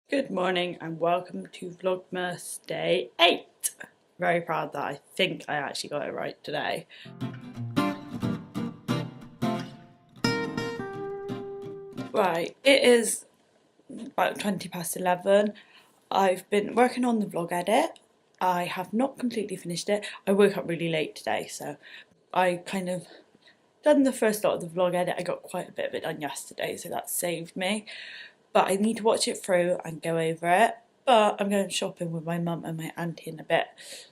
Good morning and welcome to Vlogmas Day 8. Very proud that I think I actually got it right today. Right, it is about 20 past 11. I've been working on the vlog edit. I have not completely finished it. I woke up really late today, so I kind of done the first lot of the vlog edit. I got quite a bit of it done yesterday, so that saved me. But I need to watch it through and go over it. But I'm going shopping with my mum and my auntie in a bit.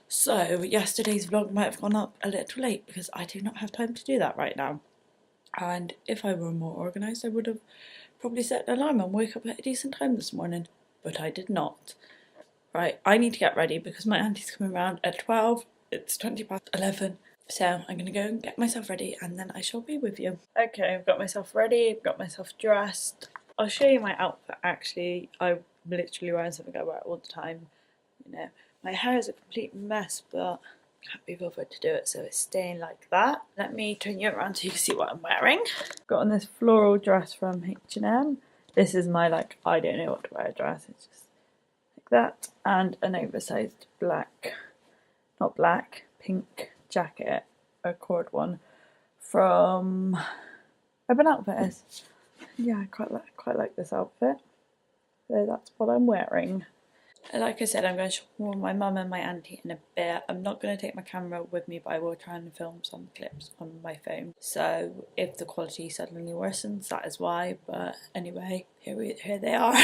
So yesterday's vlog might have gone up a little late because I do not have time to do that right now. And if I were more organised, I would have probably set an alarm and wake up at a decent time this morning. But I did not. Right, I need to get ready because my auntie's coming around at 12. It's 20 past 11. So I'm going to go and get myself ready and then I shall be with you. Okay, I've got myself ready, I've got myself dressed. I'll show you my outfit actually. I'm literally wearing something I wear all the time. You know, my hair is a complete mess, but I can't be bothered to do it, so it's staying like that. Let me turn you around so you can see what I'm wearing. Got on this floral dress from H&M. This is my I don't know what to wear dress. It's just like that, and an oversized pink jacket, a cord one from Urban Outfitters. Yeah, I quite like this outfit. So that's what I'm wearing. Like I said, I'm going to shop with my mum and my auntie in a bit. I'm not going to take my camera with me, but I will try and film some clips on my phone. So if the quality suddenly worsens, that is why. But anyway, here they are.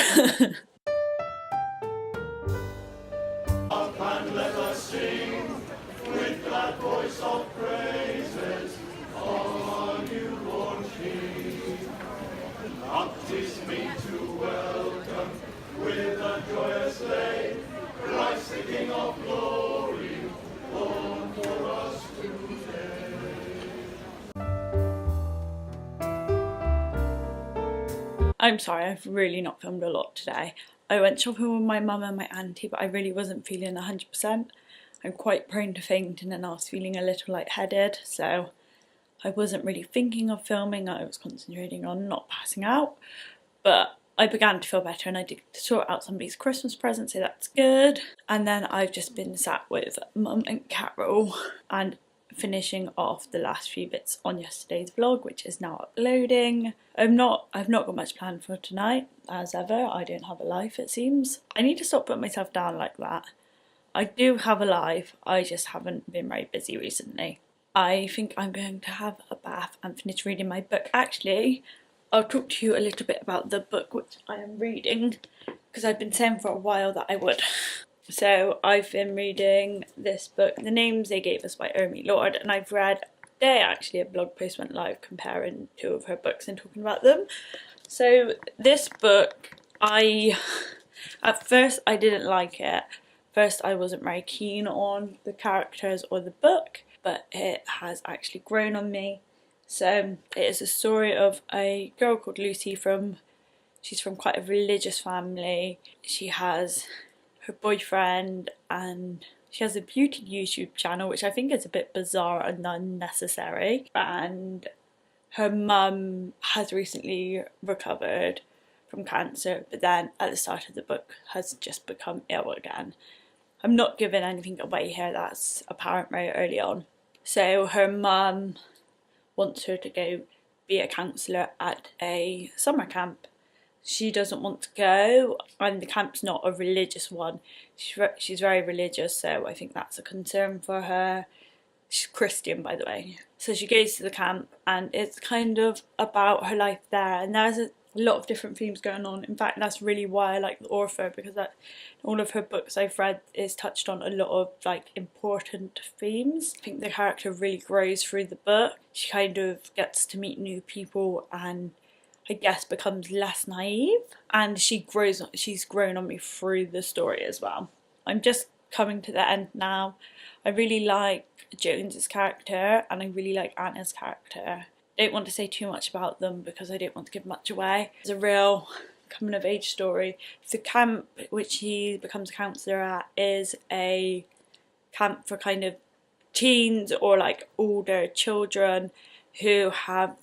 And let us sing with glad voice of praises on you, Lord King. Up 'tis me to welcome with a joyous lay, Christ the King of glory, born for us today. I'm sorry, I've really not filmed a lot today. I went shopping with my mum and my auntie, but I really wasn't feeling 100%. I'm quite prone to fainting and I was feeling a little lightheaded, so I wasn't really thinking of filming. I was concentrating on not passing out, but I began to feel better and I did sort out somebody's Christmas present, so that's good. And then I've just been sat with Mum and Carol and finishing off the last few bits on yesterday's vlog, which is now uploading. I've not got much planned for tonight, as ever. I don't have a life, it seems. I need to stop putting myself down like that. I do have a life, I just haven't been very busy recently. I think I'm going to have a bath and finish reading my book. Actually, I'll talk to you a little bit about the book which I am reading, because I've been saying for a while that I would. So I've been reading this book, The Names They Gave Us by Ermi Lord, and I've read today actually a blog post went live comparing two of her books and talking about them. So this book, at first I didn't like it. First I wasn't very keen on the characters or the book, but it has actually grown on me. So it is a story of a girl called Lucy she's from quite a religious family. She has her boyfriend and she has a beauty YouTube channel, which I think is a bit bizarre and unnecessary. And her mum has recently recovered from cancer, but then at the start of the book has just become ill again. I'm not giving anything away here, that's apparent very early on. So her mum wants her to go be a counsellor at a summer camp. She doesn't want to go, and the camp's not a religious one. She's very religious, so I think that's a concern for her. She's Christian, by the way. So she goes to the camp and it's kind of about her life there, and there's a lot of different themes going on. In fact, that's really why I like the author, because all of her books I've read is touched on a lot of important themes. I think the character really grows through the book. She kind of gets to meet new people and I guess becomes less naive, and she's grown on me through the story as well. I'm just coming to the end now. I really like Jones's character and I really like Anna's character. I don't want to say too much about them because I don't want to give much away. It's a real coming of age story. The camp which he becomes a counsellor at is a camp for kind of teens or older children who have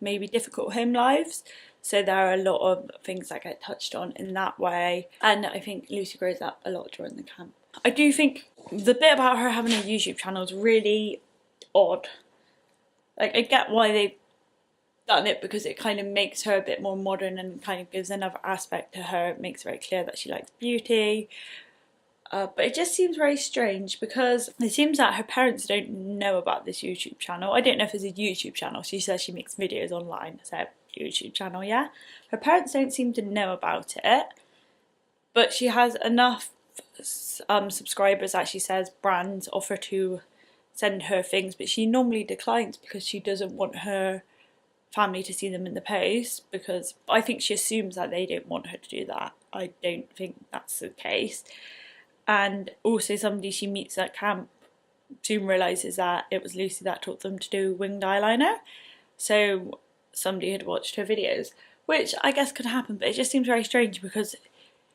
maybe difficult home lives. so there are a lot of things that get touched on in that way, and I think Lucy grows up a lot during the camp. I do think the bit about her having a YouTube channel is really odd. Like, I get why they've done it, because it kind of makes her a bit more modern and kind of gives another aspect to her. It makes it very clear that she likes beauty. But it just seems very strange, because it seems that her parents don't know about this YouTube channel. I don't know if it's a YouTube channel. She says she makes videos online, so YouTube channel, yeah. Her parents don't seem to know about it, but she has enough subscribers that she says brands offer to send her things, but she normally declines because she doesn't want her family to see them in the post, because I think she assumes that they don't want her to do that. I don't think that's the case. And also somebody she meets at camp soon realises that it was Lucy that taught them to do winged eyeliner. So somebody had watched her videos, which I guess could happen, but it just seems very strange, because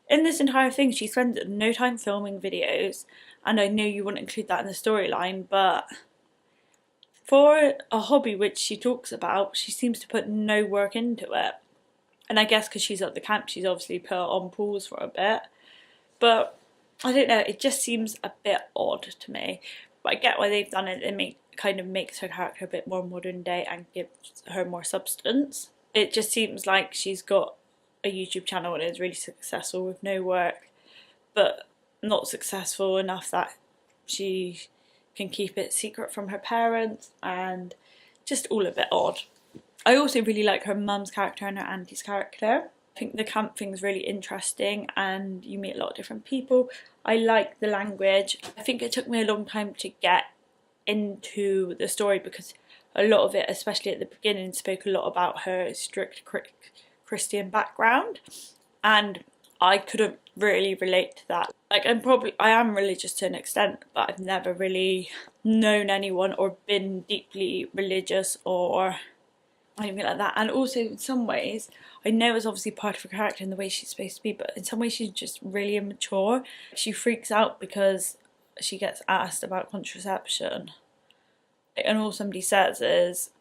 in this entire thing she spends no time filming videos, and I know you wouldn't include that in the storyline, but for a hobby which she talks about, she seems to put no work into it. And I guess because she's at the camp, she's obviously put on pause for a bit, but I don't know, it just seems a bit odd to me. But I get why they've done it. It kind of makes her character a bit more modern day and gives her more substance. It just seems like she's got a YouTube channel and is really successful with no work, but not successful enough that she can keep it secret from her parents, and just all a bit odd. I also really like her mum's character and her auntie's character. I think the camp thing's really interesting, and you meet a lot of different people. I like the language. I think it took me a long time to get into the story, because a lot of it, especially at the beginning, spoke a lot about her strict Christian background, and I couldn't really relate to that. Like, I am religious to an extent, but I've never really known anyone or been deeply religious or anything like that. And also in some ways, I know it's obviously part of her character and the way she's supposed to be, but in some ways she's just really immature. She freaks out because she gets asked about contraception, and all somebody says is,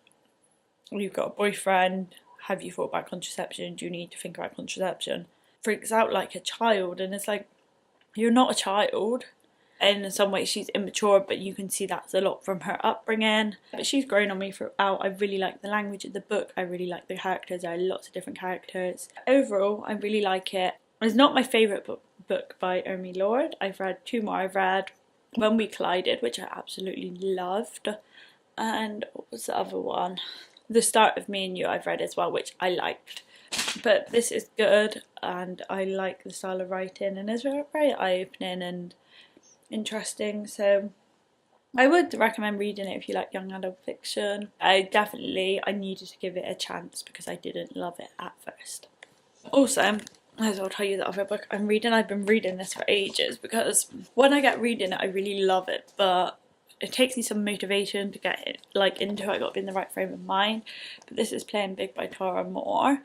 you've got a boyfriend, have you thought about contraception, do you need to think about contraception? Freaks out like a child, and it's like, you're not a child. And in some ways she's immature, but you can see that's a lot from her upbringing. But she's grown on me throughout. I really like the language of the book. I really like the characters. There are lots of different characters. Overall, I really like it. It's not my favourite book by Ermi Lord. I've read two more. I've read When We Collided, which I absolutely loved. And what was the other one? The Start of Me and You I've read as well, which I liked. But this is good, and I like the style of writing, and it's very eye-opening and interesting, so I would recommend reading it if you like young adult fiction. I needed to give it a chance because I didn't love it at first. Also, as I'll tell you the other book I'm reading, I've been reading this for ages, because when I get reading it I really love it, but it takes me some motivation to get it into it. I got to be in the right frame of mind. But this is Playing Big by Tara Moore,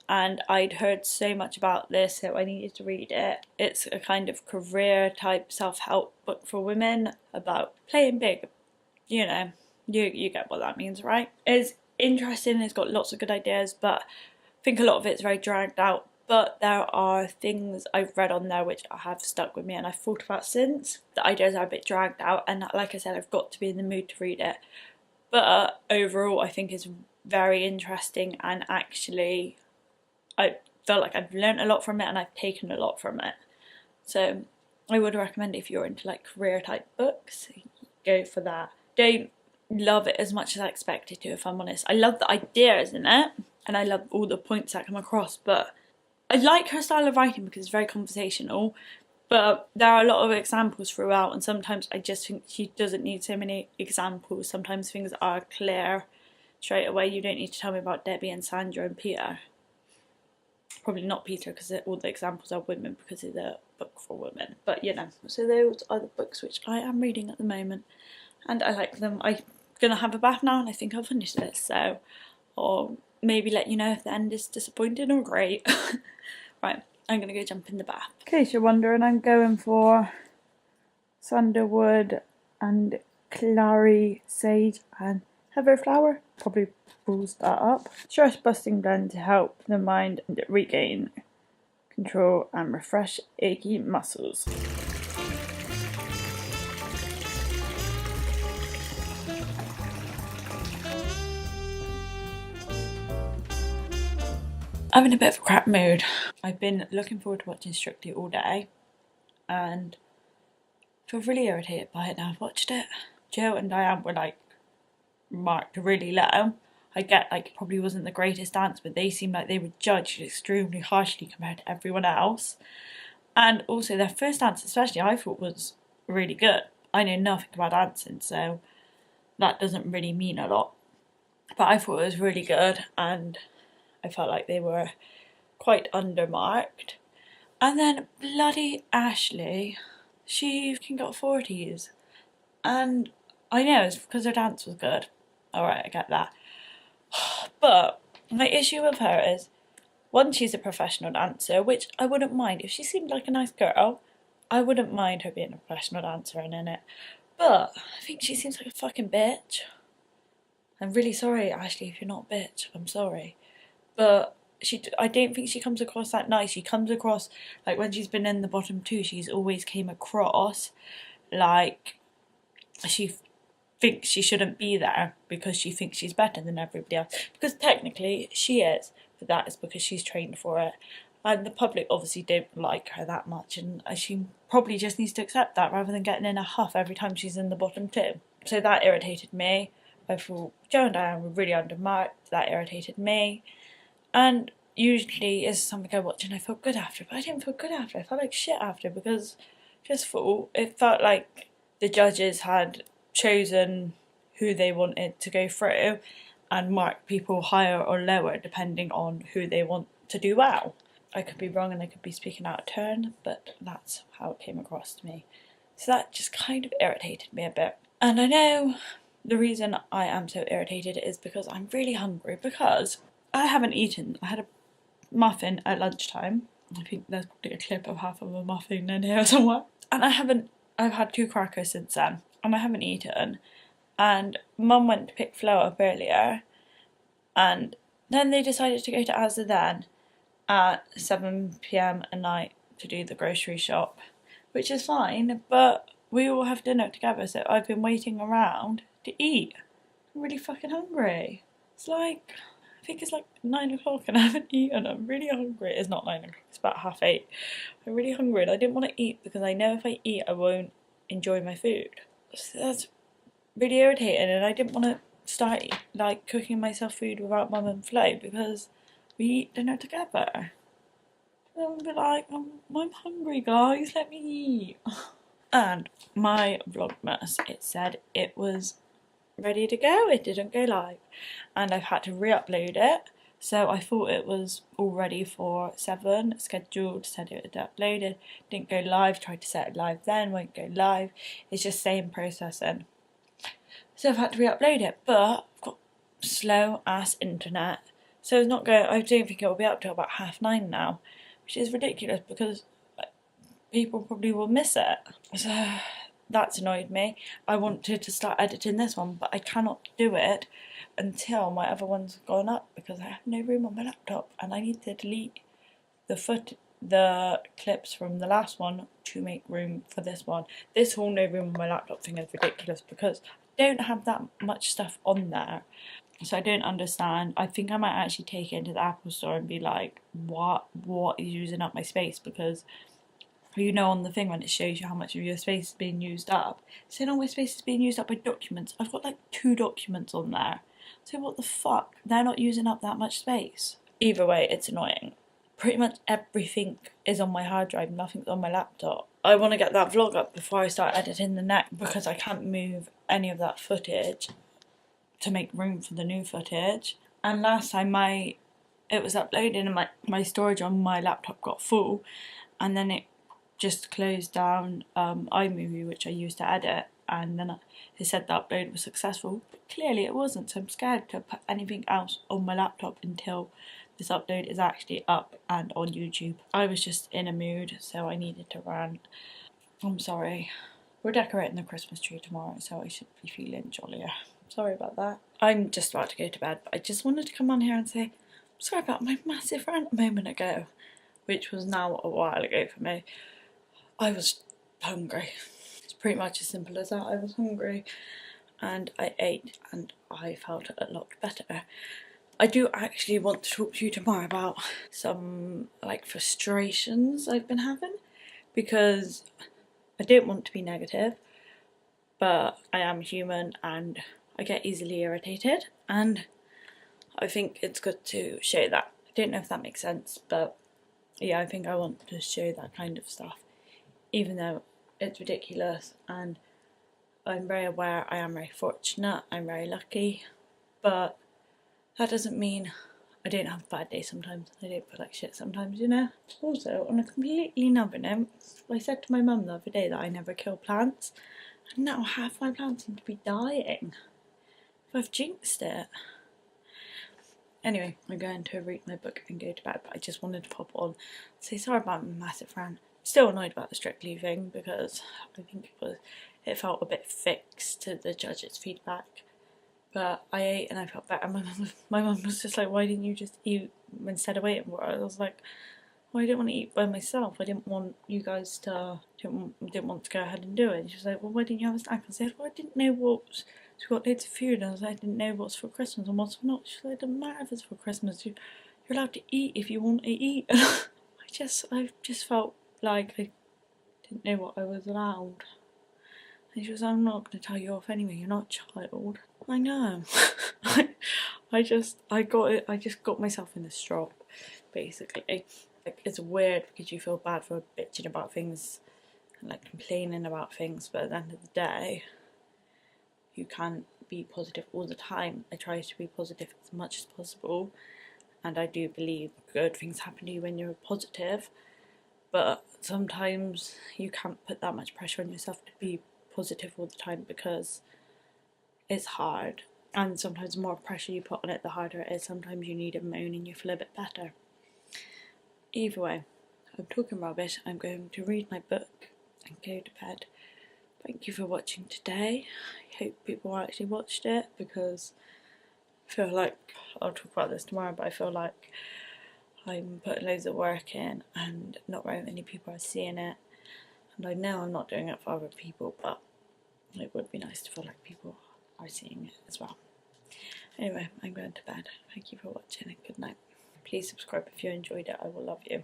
and I'd heard so much about this, so I needed to read it. It's a kind of career type self-help book for women about playing big. You know, you get what that means, right? It's interesting, it's got lots of good ideas, but I think a lot of it's very dragged out. But there are things I've read on there which have stuck with me and I've thought about since. The ideas are a bit dragged out, and like I said, I've got to be in the mood to read it. But overall, I think it's very interesting, and actually I feel like I've learned a lot from it and I've taken a lot from it. So I would recommend it if you're into like career type books, go for that. Don't love it as much as I expected to, if I'm honest. I love the ideas in it and I love all the points that come across, but I like her style of writing because it's very conversational, but there are a lot of examples throughout, and sometimes I just think she doesn't need so many examples. Sometimes things are clear straight away. You don't need to tell me about Debbie and Sandra and Peter. Probably not Peter, because all the examples are women, because it's a book for women, but you know. So those are the books which I am reading at the moment, and I like them. I'm gonna have a bath now and I think I'll finish this, so, or maybe let you know if the end is disappointing or great. Right, I'm gonna go jump in the bath. In case you're wondering, I'm going for sandalwood and clary sage and heather flower. probably pulls that up. Stress busting blend to help the mind regain control and refresh achy muscles. I'm in a bit of a crap mood. I've been looking forward to watching Strictly all day and I feel really irritated by it now I've watched it. Joe and Diane were like marked really low. I get like it probably wasn't the greatest dance, but they seemed like they were judged extremely harshly compared to everyone else. And also their first dance especially I thought was really good. I know nothing about dancing, so that doesn't really mean a lot. But I thought it was really good and I felt like they were quite undermarked. And then bloody Ashley, she can got 40s. And I know it's because her dance was good. Alright, I get that. But my issue with her is, one, she's a professional dancer, which I wouldn't mind. If she seemed like a nice girl, I wouldn't mind her being a professional dancer and in it. But I think she seems like a fucking bitch. I'm really sorry, Ashley, if you're not a bitch. I'm sorry. But I don't think she comes across that nice. She comes across, like when she's been in the bottom two, she's always came across like she thinks she shouldn't be there because she thinks she's better than everybody else. Because technically she is, but that is because she's trained for it. And the public obviously don't like her that much, and she probably just needs to accept that rather than getting in a huff every time she's in the bottom two. So that irritated me. I thought Joe and Diane were really undermarked. That irritated me. And usually it's something I watch and I feel good after, but I didn't feel good after. I felt like shit after because it felt like the judges had chosen who they wanted to go through and marked people higher or lower depending on who they want to do well. I could be wrong and I could be speaking out of turn, but that's how it came across to me. So that just kind of irritated me a bit. And I know the reason I am so irritated is because I'm really hungry, because I haven't eaten. I had a muffin at lunchtime. I think there's probably a clip of half of a muffin in here somewhere. And I've had 2 crackers since then. And I haven't eaten. And Mum went to pick Flo up earlier. And then they decided to go to Asda then at 7 PM at night to do the grocery shop. Which is fine, but we all have dinner together, so I've been waiting around to eat. I'm really fucking hungry. It's like, I think it's like 9 o'clock and I haven't eaten. I'm really hungry. It's not 9 o'clock, it's about 8:30. I'm really hungry and I didn't want to eat because I know if I eat I won't enjoy my food. So that's really irritating, and I didn't want to start like cooking myself food without Mum and Flo because we eat dinner together. So I'll be like, I'm hungry guys, let me eat. And my Vlogmas, it said it was ready to go, it didn't go live, and I've had to re-upload it, so I thought it was all ready for 7, scheduled, said it had uploaded, didn't go live, tried to set it live then, won't go live, it's just saying processing. So I've had to re-upload it, but I've got slow ass internet, so it's not going, I don't think it will be up till about 9:30 now, which is ridiculous because people probably will miss it. So that's annoyed me. I wanted to start editing this one, but I cannot do it until my other one's gone up because I have no room on my laptop and I need to delete the clips from the last one to make room for this one. This whole no room on my laptop thing is ridiculous because I don't have that much stuff on there. So I don't understand. I think I might actually take it into the Apple store and be like, what is using up my space? Because you know on the thing when it shows you how much of your space is being used up, it's saying all my space is being used up by documents. I've got like 2 documents on there. So what the fuck? They're not using up that much space. Either way, it's annoying. Pretty much everything is on my hard drive, nothing's on my laptop. I want to get that vlog up before I start editing the next because I can't move any of that footage to make room for the new footage. And last time it was uploading and my storage on my laptop got full, and then it just closed down iMovie, which I used to edit, and then it said the upload was successful, but clearly it wasn't, so I'm scared to put anything else on my laptop until this upload is actually up and on YouTube. I was just in a mood, so I needed to rant. I'm sorry. We're decorating the Christmas tree tomorrow, so I should be feeling jollier. Sorry about that. I'm just about to go to bed, but I just wanted to come on here and say, I'm sorry about my massive rant a moment ago, which was now a while ago for me. I was hungry. It's pretty much as simple as that. I was hungry and I ate and I felt a lot better. I do actually want to talk to you tomorrow about some like frustrations I've been having, because I don't want to be negative, but I am human and I get easily irritated, and I think it's good to show that. I don't know if that makes sense, but yeah, I think I want to show that kind of stuff, even though it's ridiculous, and I'm very aware I am very fortunate, I'm very lucky, but that doesn't mean I don't have a bad day sometimes. I don't feel like shit sometimes, you know? Also, on a completely another note, I said to my mum the other day that I never kill plants, and now half my plants seem to be dying. I've jinxed it. Anyway, I'm going to read my book and go to bed, but I just wanted to pop on, say sorry about my massive rant. Still annoyed about the Strictly thing because I think it felt a bit fixed to the judge's feedback. But I ate and I felt better. My mum was just like, why didn't you just eat instead of waiting for it? I was like, well, I didn't want to eat by myself. I didn't want you guys to, didn't want to go ahead and do it. And she was like, well, why didn't you have a snack? I said, well, I didn't know what was, so we got loads of food. And I was like, I didn't know what's for Christmas and what's not. She was like, it doesn't matter if it's for Christmas. You're allowed to eat if you want to eat. I just felt like I didn't know what I was allowed. And she was like, I'm not going to tell you off anyway, you're not a child. I know. I just got myself in a strop, basically. Like, it's weird because you feel bad for bitching about things and like complaining about things, but at the end of the day, you can't be positive all the time. I try to be positive as much as possible, and I do believe good things happen to you when you're positive, but sometimes you can't put that much pressure on yourself to be positive all the time because it's hard, and sometimes the more pressure you put on it, the harder it is. Sometimes you need a moan and you feel a bit better. Either way, I'm talking rubbish. I'm going to read my book and go to bed. Thank you for watching today. I hope people actually watched it, because I feel like, I'll talk about this tomorrow, but I feel like I'm putting loads of work in and not very many people are seeing it. And I know I'm not doing it for other people, but it would be nice to feel like people are seeing it as well. Anyway, I'm going to bed. Thank you for watching and good night. Please subscribe if you enjoyed it. I will love you.